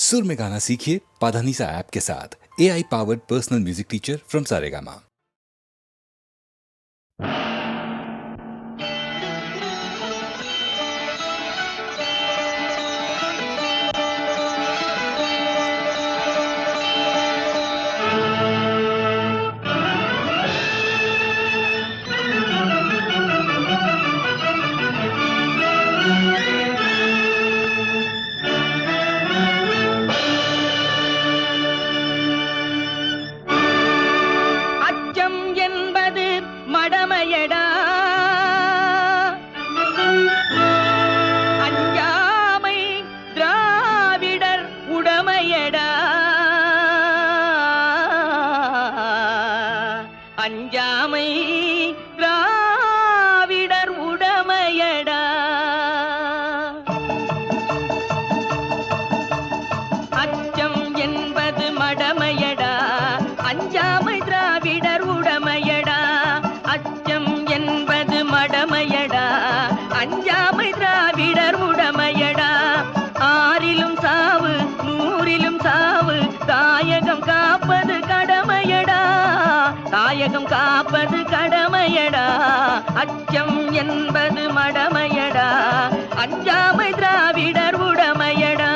सुर में गाना सीखिए पाधानीसा ऐप के साथ। AI powered personal music teacher from Saregama. அச்சம் என்பது மடமையடா, அஞ்சாமை திராவிடர் உடமையடா, அஞ்சாமை திராவிடர் உடமையடா. அச்சம் என்பது மடமையடா, அஞ்சாமை திராவிடர் உடமையடா. அச்சம் என்பது மடமையடா, அஞ்சாமை திராவிடர் உடமையடா. ஆறிலும் சாவு நூறிலும் சாவு, தாயகம் காப்பது கடமையடா, தாயகம் காப்பது கடமையடா. அச்சம் என்பது மடமையடா, அஞ்சாமை திராவிடர் உடமையடா.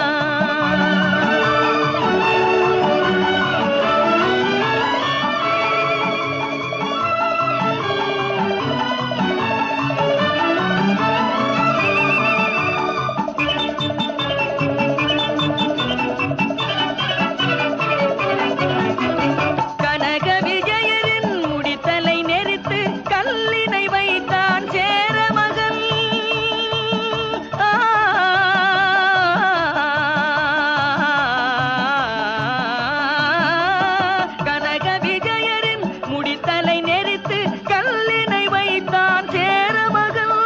கனக விஜயரின் முடித்தலை நெரித்து கல்லினை வைத்தான் சேர மகன். கனக விஜயரின் முடித்தலை நெரித்து கல்லினை வைத்தான் சேர மகன்.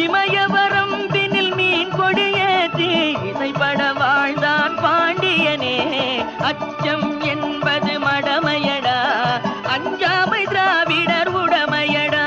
இமயவரம்பினில் மீன் கொடியேற்றி இசைப்பட வாழ்ந்தான் பாண்டியனே. அச்சம் என்பது மடமையடா, அஞ்சாமை திராவிடர் உடமையடா.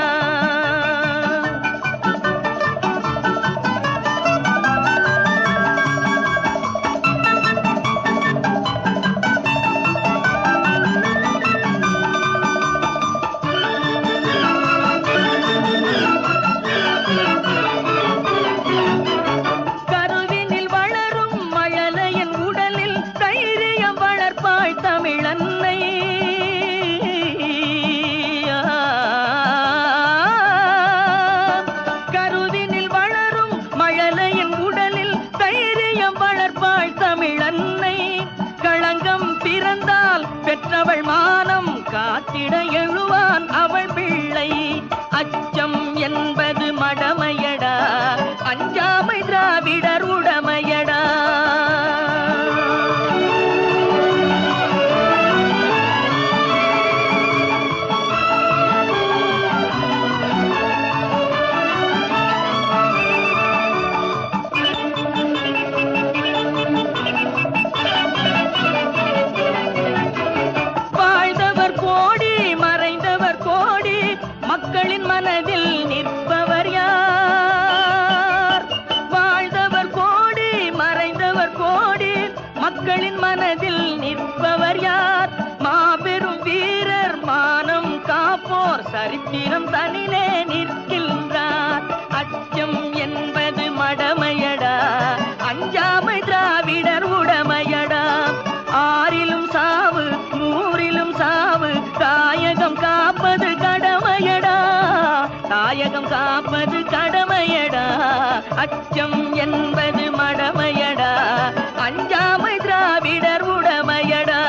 கருவினில் வளரும் மழலையின் உடலில் தைரியம் வளர்ப்பாள் தமிழன்னை. கருவினில் வளரும் மழலையின் உடலில் தைரியம் வளர்ப்பாள் தமிழன்னை. களங்கம் பிறந்தால் பெற்றவள் மானம் காத்திட எழுவான் அவள் பிள்ளை. அச்சம் என்பது மடமையடா, அஞ்சாமை திராவிடர் உடமையடா. வாழ்ந்தவர் கோடி மறைந்தவர் கோடி, மக்களின் மனதில் நிற்பவர் யார்? வாழ்ந்தவர் கோடி மறைந்தவர் கோடி, மக்களின் மனதில் நிற்பவர் யார்? மாபெரும் வீரர் மானம் காப்போர் சரித்திரம் தனிலே நிற்கின்றார். அச்சம் என்பது மடமையடா, அஞ்சாமை திராவிடர் உடமையடா. ஆறிலும் சாவு நூறிலும் சாவு, தாயகம் காப்பது கடமையடா, தாயகம் காப்பது கடமையடா. அச்சம் என்பது மடமையடா, அஞ்சாமை திராவிடர் உடமையடா.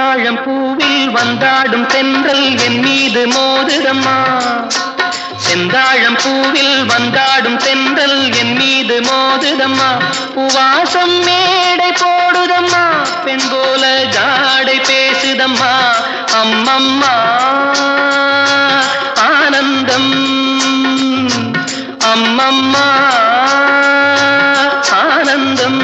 செந்தாழம் பூவில் வந்தாடும் தென்றல் என் மீது மோதுதம்மா. செந்தாழம் பூவில் வந்தாடும் தென்றல் என் மீது மோதுதம்மா. பூவாசம் மேடை போடுதம்மா, பெண் போல ஜாடை பேசுதம்மா. அம்மம்மா ஆனந்தம், அம்மம்மா ஆனந்தம்.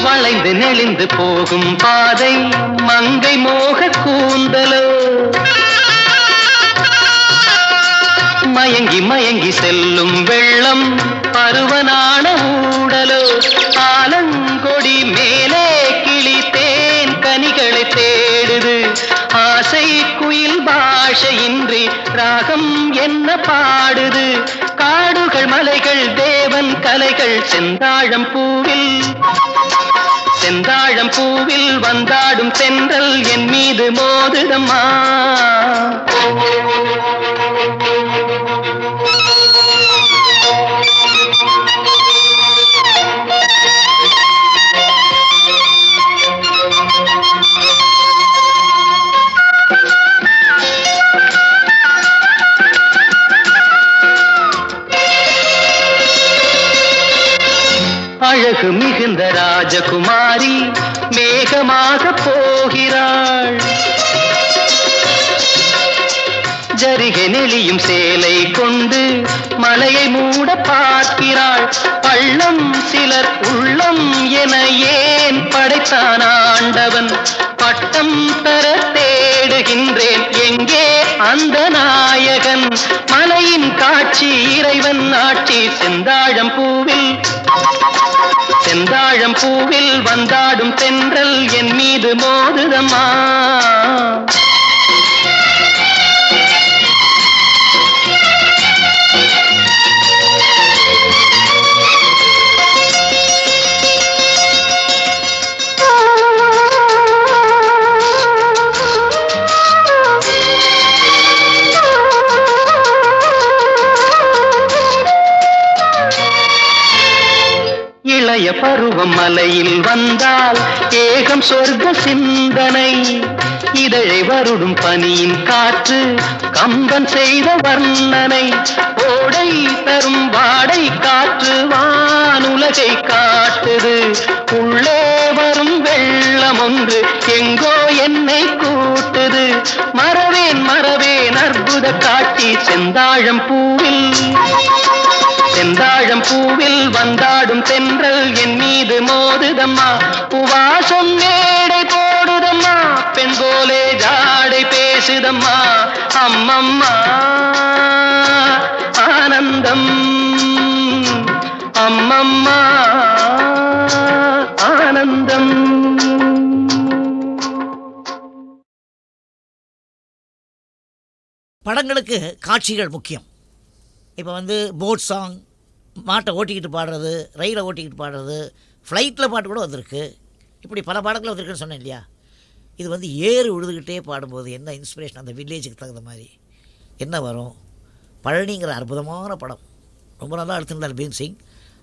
வளைந்து நெளிந்து போகும் பாதை மங்கை மோக கூந்தலோ, மயங்கி மயங்கி செல்லும் வெள்ளம் பருவனான ஊடலோ. ஆலங்கொடி மேலே கிளி தேன் கனிகளை தேடுது, ஆசை குயில் பாஷையின்றி ராகம் என்ன பாடுது. காடுகள் மலைகள் தேவன் கலைகள் செந்தாழம் பூவில், செந்தாழம் பூவில் வந்தாடும் தென்றல் என் மீது மோதுதம்மா. அழகு மிகுந்த ராஜகுமாரி மேகமாக போகிறாள், ஜரிகை நெளியும் சேலை கொண்டு மலையை மூட பார்க்கிறாள். பள்ளம் சிலர் உள்ளம் என ஏன் படைத்தான் ஆண்டவன், பட்டம் தர தேடுகின்றேன் எங்கே அந்த நாயகன். மலையின் காட்சி இறைவன் ஆட்சி செந்தாழம் பூவில், செந்தாழம் பூவில் வந்தாடும் தென்றல் என் மீது மோதுதம்மா. இளைய பருவம் மலையில் வந்தால் ஏகம் சொர்க்க சிந்தனை, இதழை வருடும் பனியின் காற்று கம்பன் செய்த வர்ணனை. ஓடை தரும் வாடை காற்று வானுலகை காட்டுது, உள்ளே வரும் வெள்ளம் ஒன்று எங்கோ என்னை கூட்டுது. மறவேன் மறவேன் அற்புத காட்சி செந்தாழம் பூவில், செந்தாழம் பூவில் வந்தாடும் தென்றல் என் மீது மோதுதம்மா. பூவாசம் மேடை போடுதம்மா, பெண் போலே ஜாடை பேசுதம்மா. அம்மம்மா ஆனந்தம், அம்மம்மா ஆனந்தம். படங்களுக்கு காட்சிகள் முக்கியம். இப்போ போட் சாங், மாட்டை ஓட்டிக்கிட்டு பாடுறது, ரயிலை ஓட்டிக்கிட்டு பாடுறது, ஃப்ளைட்டில் பாட்டு கூட வந்திருக்கு. இப்படி பல பாடங்கள் வந்திருக்குன்னு சொன்னேன் இல்லையா. இது ஏறு உழுதுகிட்டே பாடும்போது என்ன இன்ஸ்பிரேஷன், அந்த வில்லேஜுக்கு தகுந்த மாதிரி என்ன வரும். பழனிங்கிற அற்புதமான படம் ரொம்ப நல்லா எடுத்திருந்தார் பீம் சிங்.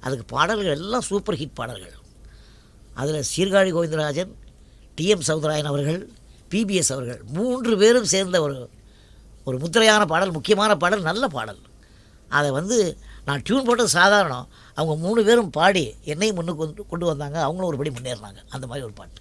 அதுக்கு பாடல்கள் எல்லாம் சூப்பர் ஹிட் பாடல்கள். அதில் சீர்காழி கோவிந்தராஜன், டிஎம் சௌந்தராயன் அவர்கள், பிபிஎஸ் அவர்கள் 3 பேரும் சேர்ந்த ஒரு முத்திரையான பாடல், முக்கியமான பாடல், நல்ல பாடல். அதை நான் டியூன் போட்டது சாதாரணம். அவங்க 3 பேரும் பாடி என்னையும் முன்னுக்கு கொண்டு வந்தாங்க. அவங்களும் ஒருபடி முன்னேறினாங்க. அந்த மாதிரி ஒரு பாட்டு.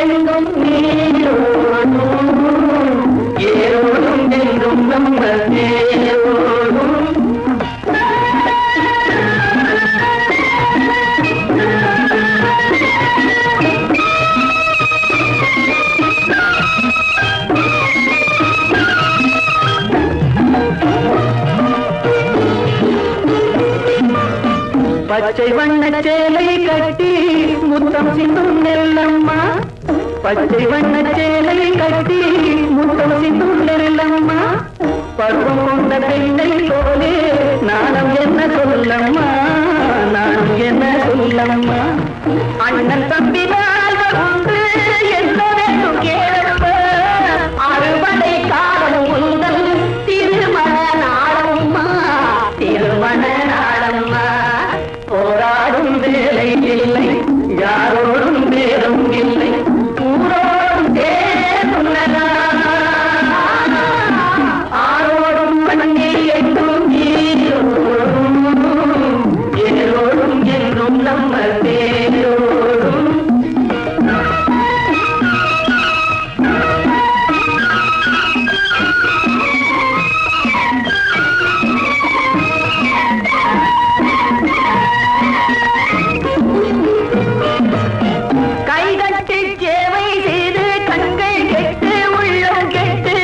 எங்கும் நீரோடும் ஏரோடும் என்றும் நம்ம தேரோடும் பச்சை வண்ண சேலை கட்டி முத்தம் சிந்தும் நெல்லம்மா பச்சை வண்ண சேலை கட்டி முத்தம் சிந்தும் நெல்லம்மா பருவம் கொண்ட பெண்ணை போலே நானும் என்ன சொல்லம்மா நானும் என்ன சொல்லம்மா அண்ணன் தம்பி ஒன்று என்ன வேண்டும் கேளப்ப அறுவடை காலம் உங்கள் திருமண நாளம்மா திருமண நாளம்மா போராடும் வேலை இல்லை யாரோடும் பேரும் இல்லை ஊரோடும் ஆரோடும் மண்ணில் என்றும் நீரோடும் ஏரோடும் என்றும் நம்ம தேரோடும் கைகட்டி சேவை செய்து கண்கள் கெட்டு உள்ளம் கெட்டு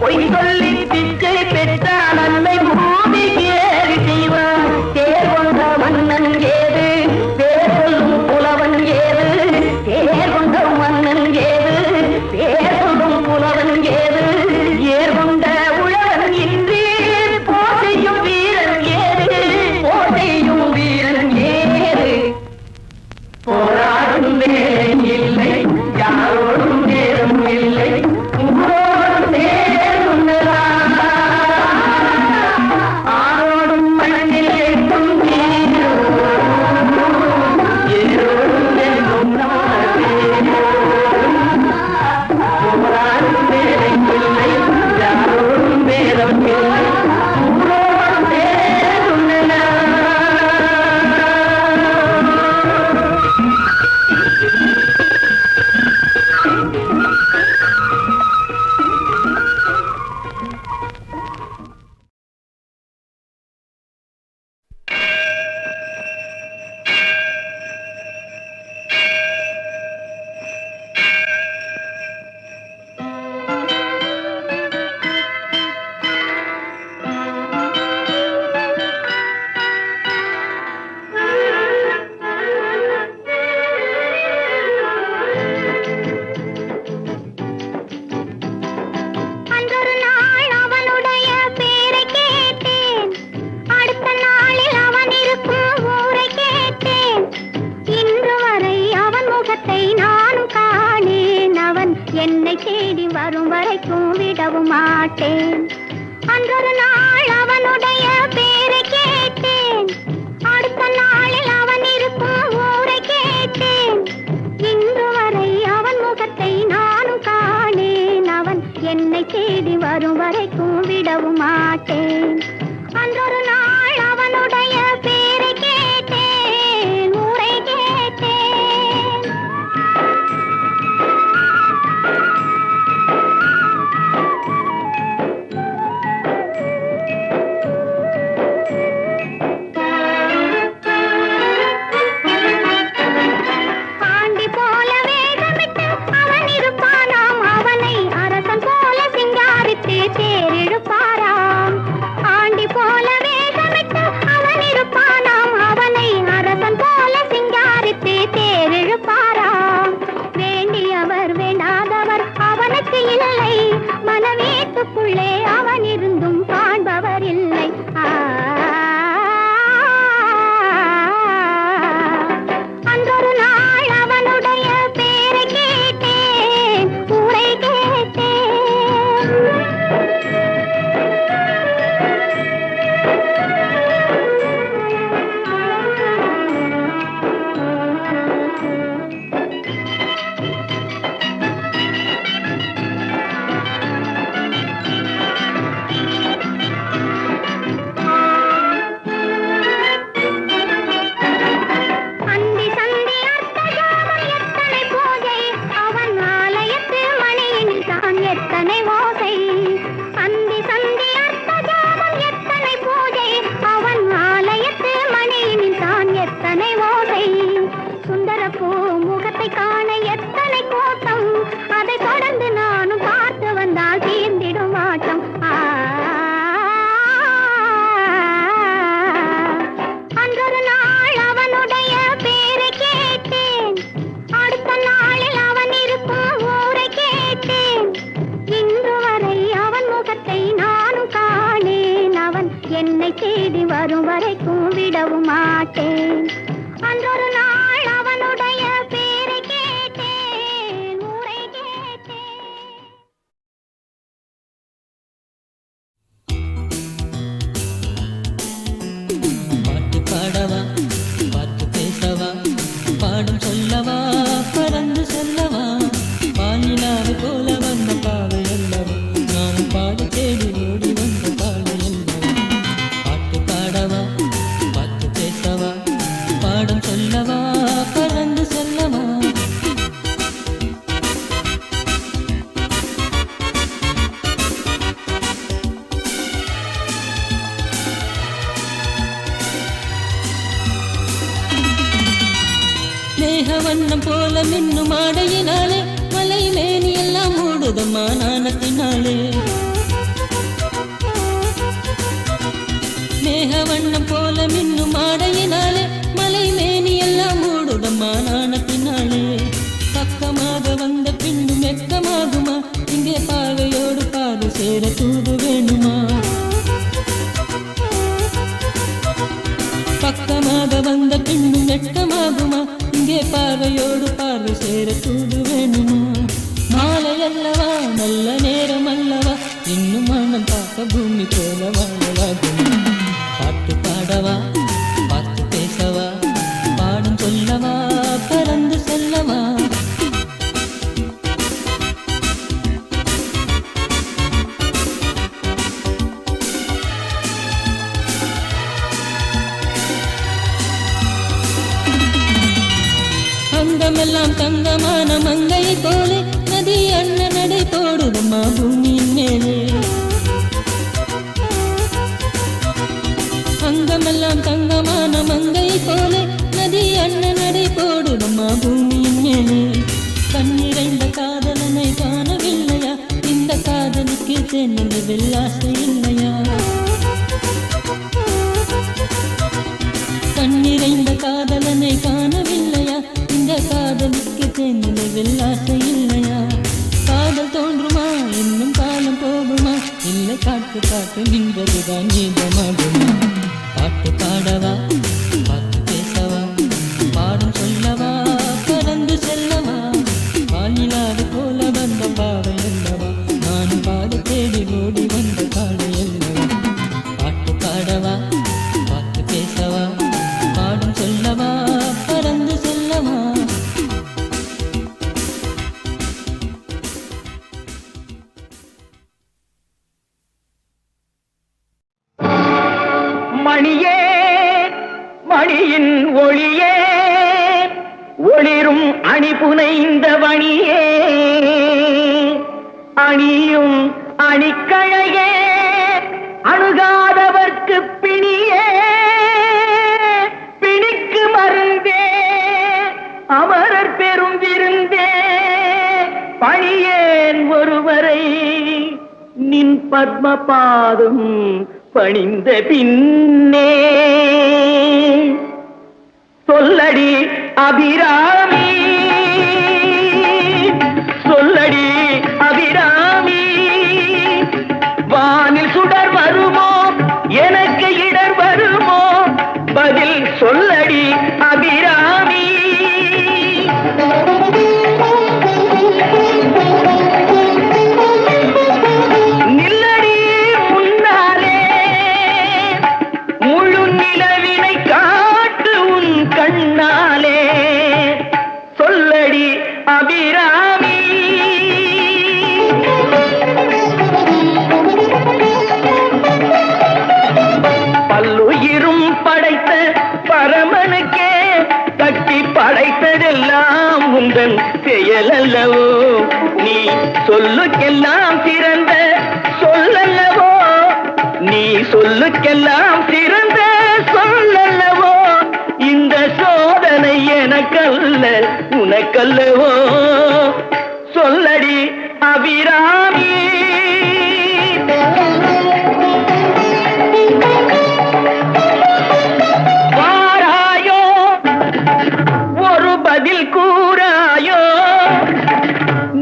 பொய் சொல்லி பிச்சை பெற்றால் அன்னை பூமி கேள்வி செய்வார் தேர் கொண்ட மன்னன் ஏது பேர் சொல்லும் புலவன் ஏது தேர் கொண்ட மன்னன் ஏது பேர் சொல்லும் புலவன் ஏது ஏர் கொண்ட உழவன் இன்றி போசையும் வீரன் ஏது போசையும் வீரன் ஏது போராடும் நேரம் இல்லை யாரோடும் நேரம் இல்லை ஊரோடும் நேரம் ஆரோடும் மண்ணில் எட்டும் நீரோடும் ஏரோடும் என்றும் நம்ம தேரோடும் போராடும் நேரம் இல்லை யாரோடும் நேரம் இல்லை ஊரோடும் நேரம் அன்றொரு நாள் அவனுடைய பேரை கேட்டேன் அடுத்த நாளில் அவன் இருக்கும் ஊரை கேட்டேன் இன்று வரை அவன் முகத்தை நானும் காணேன் அவன் என்னை தேடி வரும் வரைக்கும் விடவும் மாட்டேன் அன்றொரு நாள் அவனுடைய பேரை கேட்டேன் அடுத்த நாளில் அவன் இருக்கும் ஊரை கேட்டேன் இன்று வரை அவன் முகத்தை நானும் காணேன் அவன் என்னை தேடி வரும் வரைக்கும் விடவும் மாட்டேன் அன்றொரு நாள் அவனுடைய பேரை கேட்டேன் ஊரை கேட்டேன் ஆண்டி போல வேகமிட்டு அவன் இருப்பானாம் அவனை அரசன் போல சிங்காரித்து தேரிழுப்பாராம் ஆண்டி போல வேகமிட்டு அவன் இருப்பானாம் அவனை அரசன் போல சிங்காரித்து தேரிழுப்பாராம் வேண்டியவர் வேண்டாதவர் அவனுக்கு இல்லை மனவீட்டுக்குள்ளே அவன் இருந்தும் காண்பவர் இல்லை அன்றொரு நாள் அவனுடைய பேரை கேட்டேன் ஊரை கேட்டேன் வரும் வரைக்கும் விடவும் மாட்டேன். அன்றொரு நாள் அவனுடைய பேரை கேட்டேன், ஊரை கேட்டேன். பாட்டு பாடவா, பாட்டு பேசவா, பாடும் சொல்லவா, பறந்து செல்லவா, பாலினாவை போல வந்த பாவை அல்லவா, நானும் பாடு தேடி ஓடி வந்த பாவை அல்லவா. பாட்டு பாடவா, பாட்டு பேசவா, பாடும் சொல்லவா, பறந்து செல்லவா. மேகவண்ணம் போல மின்னும் ஆடையினாலே மலை மேனி எல்லாம் மூடுதம்மா நாணத்தினாலே. மேகவண்ணம் போல மின்னும் ஆடையினாலே மலை மேனி எல்லாம் மூடுதம்மா நாணத்தினாலே. பக்கமாக வந்த பின்னும் வெக்கமாகுமா, இங்கே பாவையோடு பாது சேர தூது வேணுமா. பக்கமாக வந்த பின்னும் வெட்கமாகுமா, இங்கே பார்வையோடு பார்வை சேர தூது வேணுமா. மாலை அல்லவா, நல்ல நேரம் அல்லவா, இன்னும் மனம் பார்க்க பூமி போல வாழலாகுமா. பாட்டு பாடவா, பாட்டு பேசவா, பாடும் சொல்லவா, பறந்து செல்லவா. அங்கமெல்லாம் தங்கமான மங்கையை போலே நதி அண்ணன் நடை போடுதம்மா பூமியின் மேலே. அங்கமெல்லாம் தங்கமான மங்கையை போலே நதி அண்ணன் நடை போடுதம்மா பூமியின் மேலே. கண்ணிறைந்த காதலனை காணவில்லையா, இந்த காதலுக்கு தென்னது வெள்ளாசை இல்லையா. கண்ணிறைந்த காதலனை காணவில்லையா, இந்த காதலுக்கு தென்னது வெள்ளாசை இல்லையா. காதல் தோன்றுமா, இன்னும் காலம் போகுமா, இல்லை காட்டு காட்டு நின்றதுதான் நீதமாகுமா. பாட்டு பாடவா, பாட்டு பேசவா, பாடும் சொல்லவா, பறந்து செல்லவா. பாலினாது போல வந்த பாவை அல்லவா, நானும் பாடு தேடி ஓடி வந்த காடை அல்லவா. பாட்டு பாடவா, பாட்டு பேசவா, பாடும் சொல்லவா, பறந்து செல்லவா. மணியே மணியின் ஒளியே, ஒளிரும் அணிபுனைந்த வணியே, அணியும் அணிக்கழையே, அணுகாதவர்க்கு பிணியே, பிணிக்கு மருந்தே, அமரர் பெரும் விருந்தே, பணியேன் ஒருவரை நின் பத்ம பாதம் பணிந்த பின்னே. சொல்லடி அபிராமி, சொல்லடி அபிராமி, வானில் சுடர் வருமோ, எனக்கு இடர் வருமோ, பதில் சொல்லடி அபிராமி. நில்லடி முன்னாலே, முழு நிலவினை காட்டு உன் கண்ணாலே, சொல்லடி அபிராமி. பல்லுயிரும் படைத்த பரமனுக்கே கட்டி படைத்ததெல்லாம் உந்தன் செயலல்லவோ, நீ சொல்லுக்கெல்லாம் சிறந்த சொல்லல்லவோ, நீ சொல்லுக்கெல்லாம் சிறந்த சொல்லல்லவோ. இந்த சோதனை எனக்கல்ல உனக்கல்லவோ, சொல்லடி அபிராமி. வாராயோ, ஒரு பதில் கூறாயோ,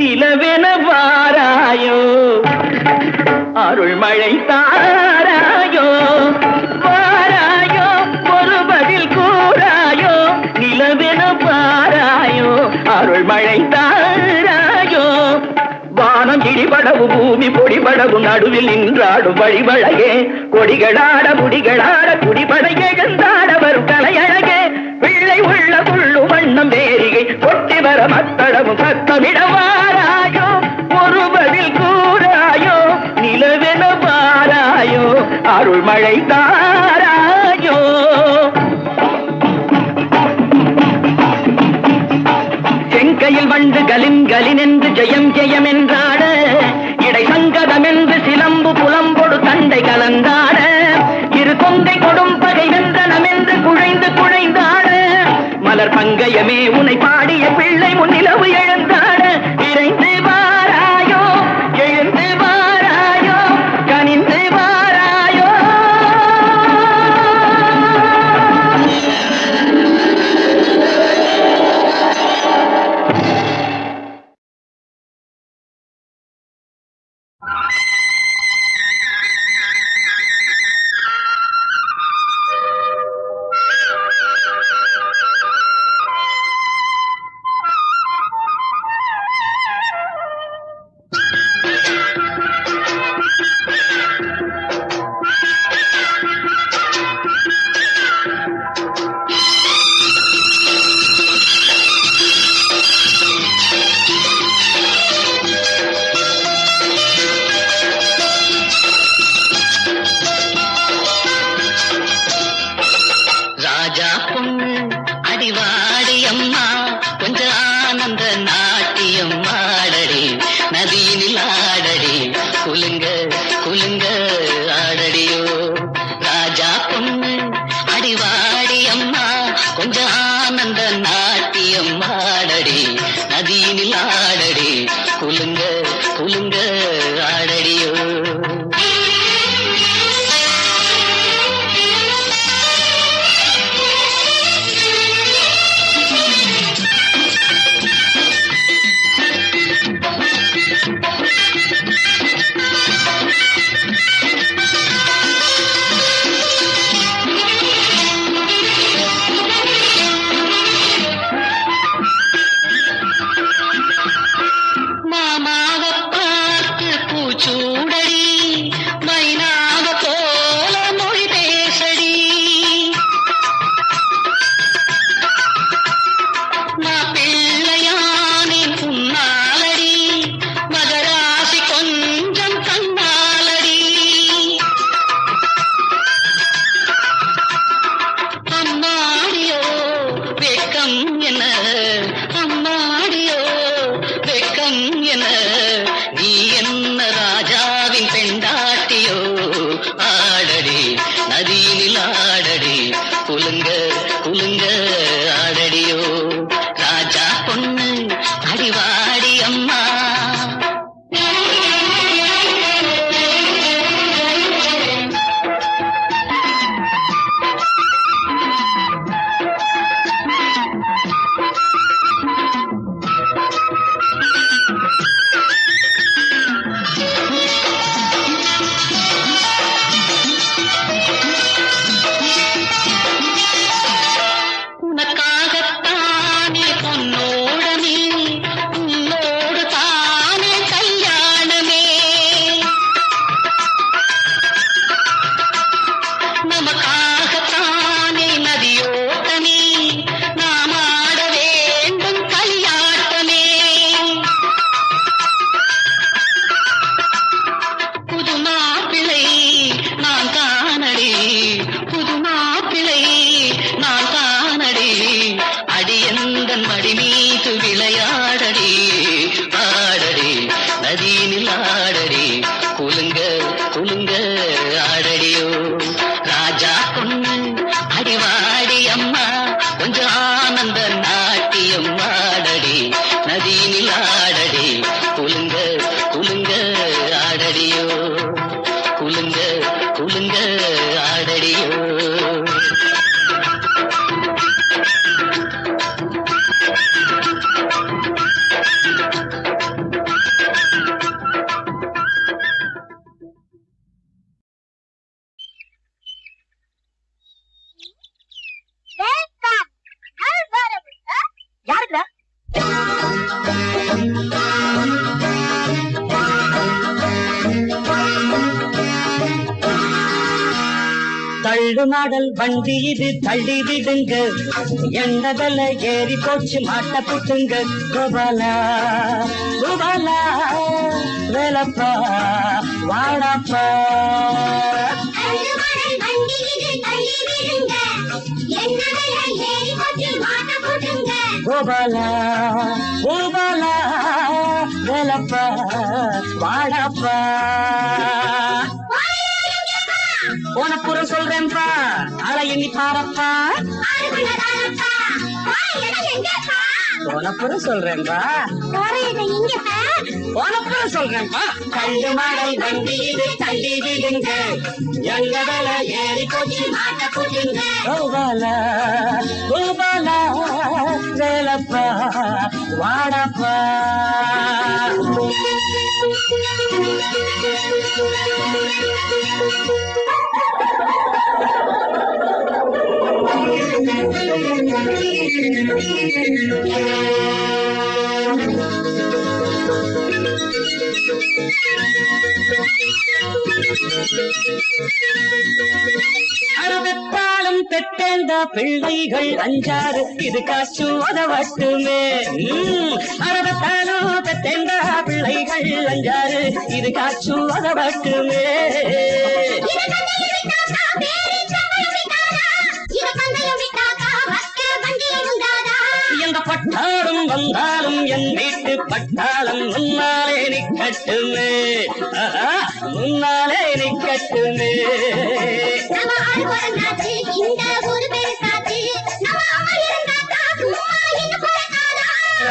நிலவென வாராயோ, அருள்மழை தாராயோ, வாராயோ. இடிபடவும் பூமி பொடிபடவும் நடுவில் நின்றாடும் வழிவழகே கொடிகளாட முடிகளாட குடிபட எழுந்தாட வரும் கலையழகே பிள்ளை உள்ள புள்ளு வண்ணம் வேரிகை கொட்டி வர மத்தளவும் சத்தமிடவாராயோ ஒரு பதில் கூறாயோ நிலவென பாராயோ அருள் மழை தாராயோ செங்கையில் வந்து கலின் என்று ஜெயம் ஜெயம் என்றாட இடை சங்கதம் என்று சிலம்பு புலம்பொடு தண்டை கலந்தாட இரு தொங்கை கொடும் பகை வென்றனம் என்று குழைந்து குழைந்தாட மலர் பங்கயமே உன்னை பாடிய பிள்ளை முன்னிலவு எழுந்தாட இறைந்து வாராயோ எழுந்து வாராயோ கனிந்து வாராயோ கள்ளு மாடல் வண்டி இது தள்ளி விடுங்க, எண்ணதல்ல ஏறி போச்சு மாட்ட புட்டுங்க. கோபாலா கோபாலா வேலப்பா வாடாப்பா. கோபாலா கோபாலா வேலப்பா வாடாப்பா. உனப்புறம் சொல்றேன்பா, ஆளை எண்ணி பாரப்பா. உனப்புறம் சொல்றேன்பா, உனப்புறம் சொல்றேன்பா. கண்டு மாடல் வண்டி இது தள்ளி விடுங்க, எங்கடல ஏறி போச்சு மாட்ட போச்சுங்க. கோபாலா கோபாலா வேலப்பா வாடப்பா. அறவெட்டாலும் பெற்றேந்த பிள்ளைகள் 5-6 இது காசு உதவட்டுமே. அறவெட்டாலும் பெற்றேந்த பிள்ளைகள் 5-6 இது காசு உதவட்டுமே. எந்த பட்டாலும் வந்தாலும் என் வீட்டு பட்டாளம் முன்னாலே நிக்கட்டுமே, முன்னாலே நிக்கட்டுமே.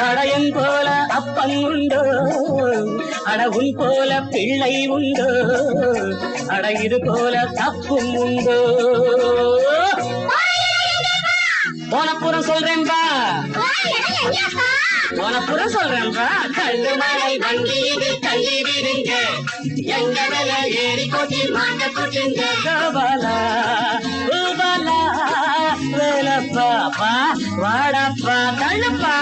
அடையன் போல அப்பன் உண்டோ, அடவுன் போல பிள்ளை உண்டோ, அட இது போல தப்பும் உண்டோ. போனப்புறம் சொல்றேன்பா, போனப்புறம் சொல்றேன்பா. கண்டு மலை வண்டி இது தள்ளி விடுங்க, எங்க மேல ஏறி கொட்டி மாட்ட கொட்டுங்க. கோபாலா கோபாலா வேலப்பா வாடப்பா தள்ளுப்பா.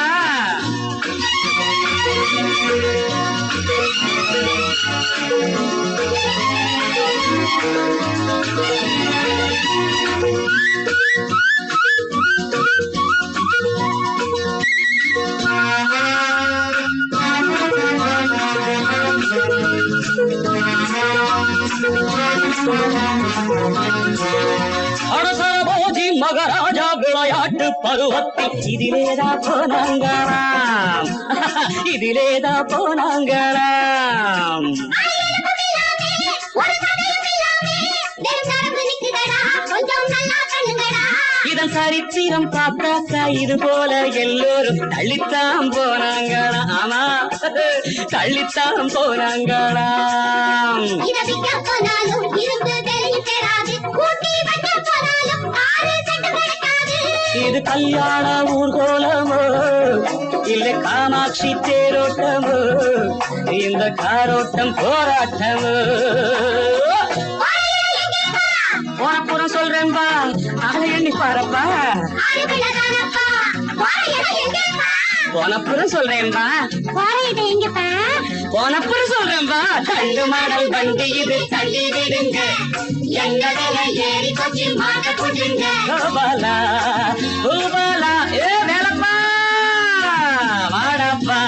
அரசரபோதி மகாராஜா விளையாட்டு பருவத்தில் இதிலேதா போனாங்களாம், இதிலேதா போனாங்களாம். இதன் சரித்திரம் பார்த்தாக்கா இது போல எல்லோரும் தள்ளித்தான் போனாங்களாம். ஆமா தள்ளித்தான் போனாங்களாம். இது கல்யாண ஊர்கோலமோ இல்ல காமாட்சி தேரோட்டமோ, இந்த காரோட்டம் போராட்டமோ. போனப்புறம் சொல்றேன்பா, அதை எண்ணி பாரப்பா. போனப்புறம் சொல்றேன்பா, போனப்புறம் சொல்றேன்பா. கண்டு மாடல் வண்டி இது தள்ளி விடுங்க, எங்கடல ஏறி கொச்சி மாட்ட போட்டுங்க. கோபாலா கோபாலா ஏ வேலப்பா வாடப்பா.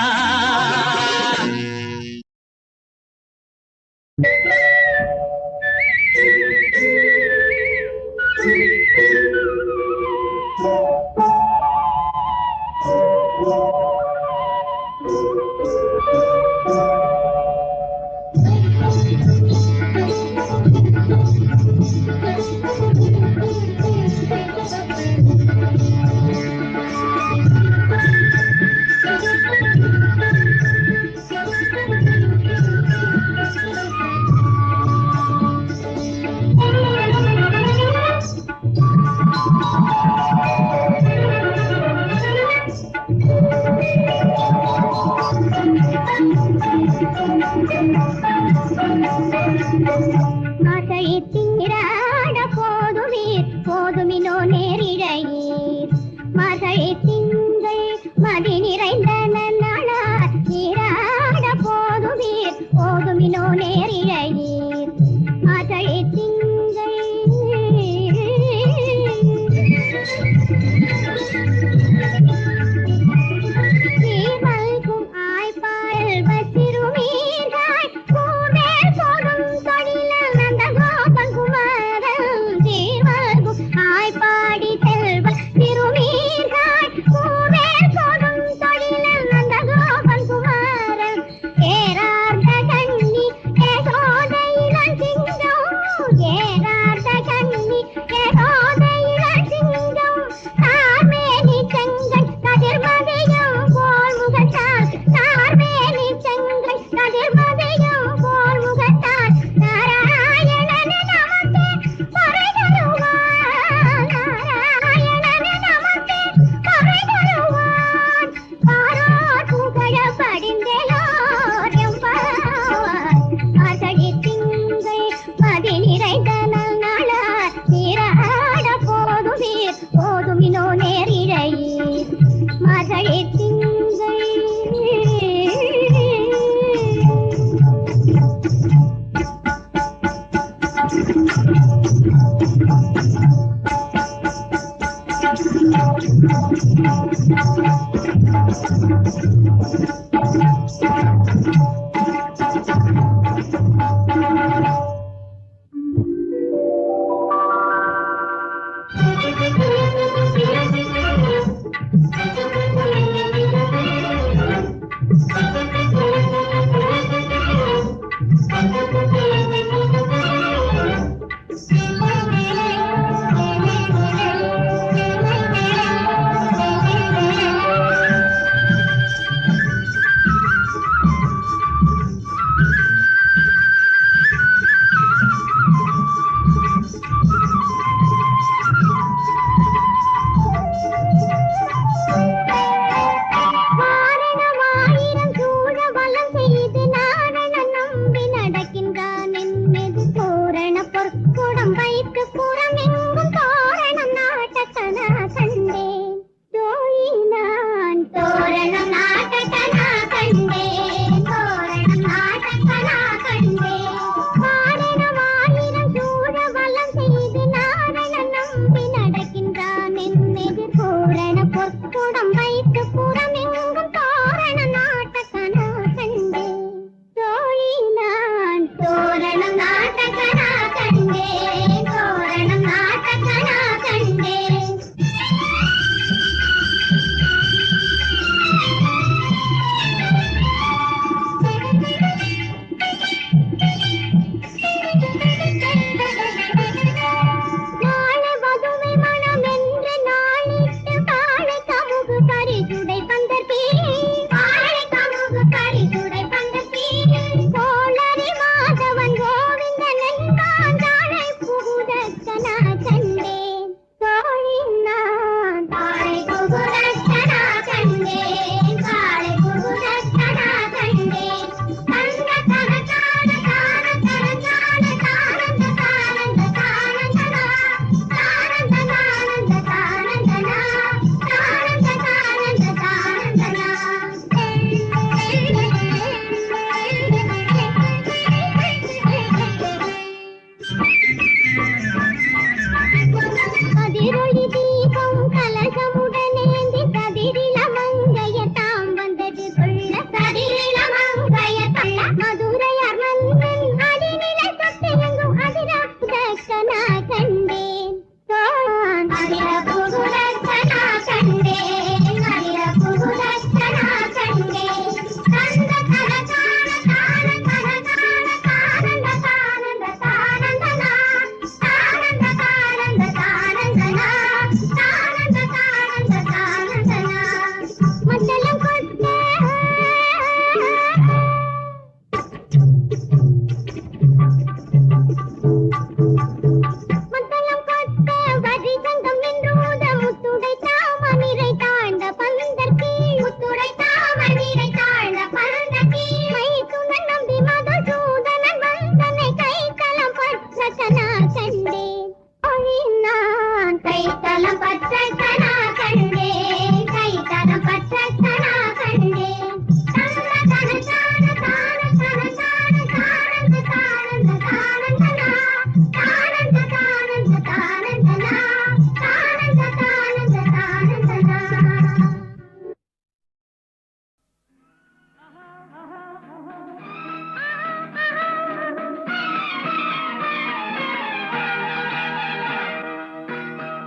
ஆசையை திங்கிராட போதுவீர் போதுமினோ நேரிழையீர் மசழை திங்கள் மதி நிறைந்த நன்னாளார் நீராட போதுவீர் போதுமினோ நேரிழையீர் ஆசையை திங்கள் வாரணமாயிரம் சூழ வலம் செய்து நாரணன் நம்பி நடக்கின்றான் என்னது பூரண பொற்குடம் வைத்து புறமெங்கும் தோரணம் நாட்டக்கனா கண்டேன் தோழி நான் தோரணம் நாட்டக்கனா கண்டேன் தோரணம் நாட்டக்கனா கண்டேன் வாரணமாயிரம் சூழ வலம் செய்து நாரணன் நம்பி நடக்கின்றான் என்னது பூரண பொற்குடம் வைத்து புறமெங்கும் தோரண நாட்டக்கனா கண்டேன் தோழி நான் தோரணம் நாட்டக்கனா கண்டேன் தோரணம் நாட்டக்கனா கண்டேன் நாளை வதுமை மணமென்று நாளிட்டு வாழை கமுகு கரிசுடை பந்தர்பீ வாழை கமுகு கரிசுடை பந்தர்பீ கோளரி மாதவன் கோவிந்தன் என்பான் தாழை புகுதற்கனா கண்டேன் தோழி நான் தாழை புகுதற்கனா கண்டேன் தாழை புகுதற்கனா கண்டேன் தங்க தன தான தான தன தான தானந்த தானந்த தானந்தனா தானந்த தானந்த தானந்தனா தானந்த தானந்த தானந்தனா கதிரொளி தீபம் கலசமுடனேந்தி கதிரில மங்கைய தாம் வந்தது கொள்ள கதிரில மங்கைய தள்ள மதுரையார் மன்னன் அடிநிலை தொட்டிலங்கும் அதிரப்புதற்கனா கண்டேன் அதிரப்புதற்கனா கண்டேன் அதிரப்புதற்கனா கண்டேன் தந்த தன தான தான தன தான தானந்த தானந்த தானந்தனா தானந்த தானந்த தானந்தனா தானந்த தானந்த தானந்தனா மண்டலம் கொட்ட மண்டலம் கொட்ட வரி சங்கம் நின்றூத முத்துடை தாமனிரை தாழ்ந்த பந்தர் கீழ் முத்துடை தாமனிரை தாழ்ந்த பந்தர் கீழ் மைத்துனன் நம்பி மதுசூதனன் வந்தனை கைத்தலம் பற்ற கனா கண்டேன் ஒளி நான் கைத்தலம் பற்ற கனா கண்டேன் கைத்தலம் பற்ற கனா கண்டேன் தன தன தான தான தன தான தானந்த தானந்த தானந்தனா தானந்த தானந்த தானந்தனா தானந்த தானந்த தானந்தனா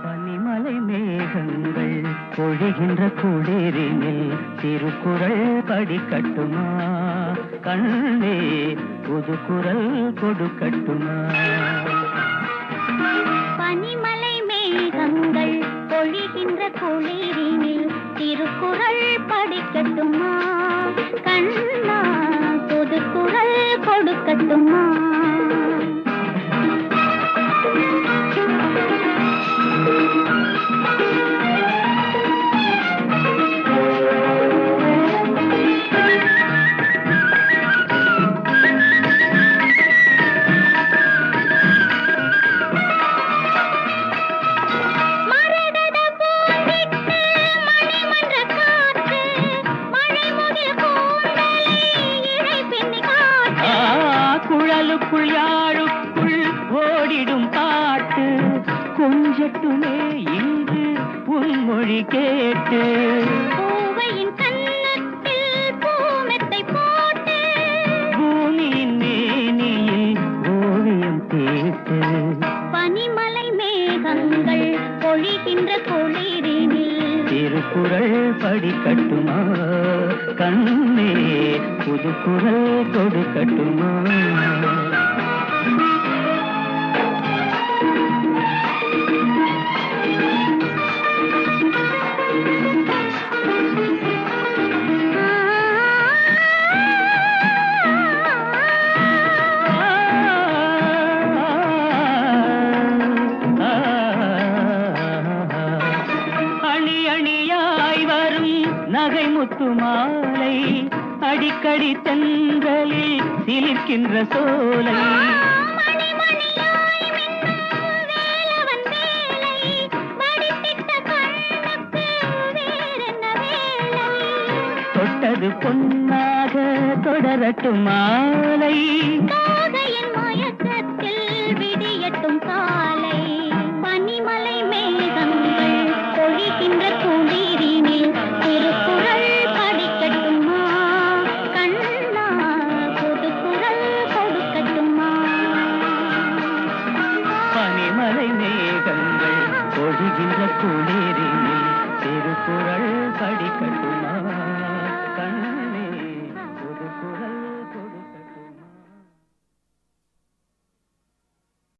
பனிமலை மேகங்கள் பொழிகின்ற குளிரினில் திருக்குறள் படிக்கட்டுமா கண்ணே புதுக்குறள் கொடுக்கட்டுமா பனிமலை மேகங்கள் பொழிகின்ற குளிரினில் திருக்குறள் படிக்கட்டுமா கண்ணா புதுக்குறள் கொடுக்கட்டுமா மரகத பூந்திட்டு மணிமன்ற காற்று மழைமுகில் கூந்தலை இழை பின்னி காற்று குழலுக்குள் யாழுக்குள் ஓடிடும் பாட்டு கொஞ்சட்டுமே இன்று உன்மொழி கேட்டு பூவையின் கன்னத்தில் படிக்கட்டுமா கண்ணே புது குரல் கொடுக்கட்டுமா அணி அணியாய் வரும் நகை முத்து மாலை அடிக்கடி தென்றலில் சிலிர்க்கின்ற சோலை தொட்டது பொன்னாக தொடரட்டும் மாலை காகையின் மயக்கத்தில் விடியட்டும் காலை பனிமலை மேகங்கள் பொழிகின்ற குளிரினில் திருக்குறள் படிக்கட்டுமா கண்ணா புது குரல் கொடுக்கட்டுமா பனிமலை மேகங்கள் பொழிகின்ற குளிரினில்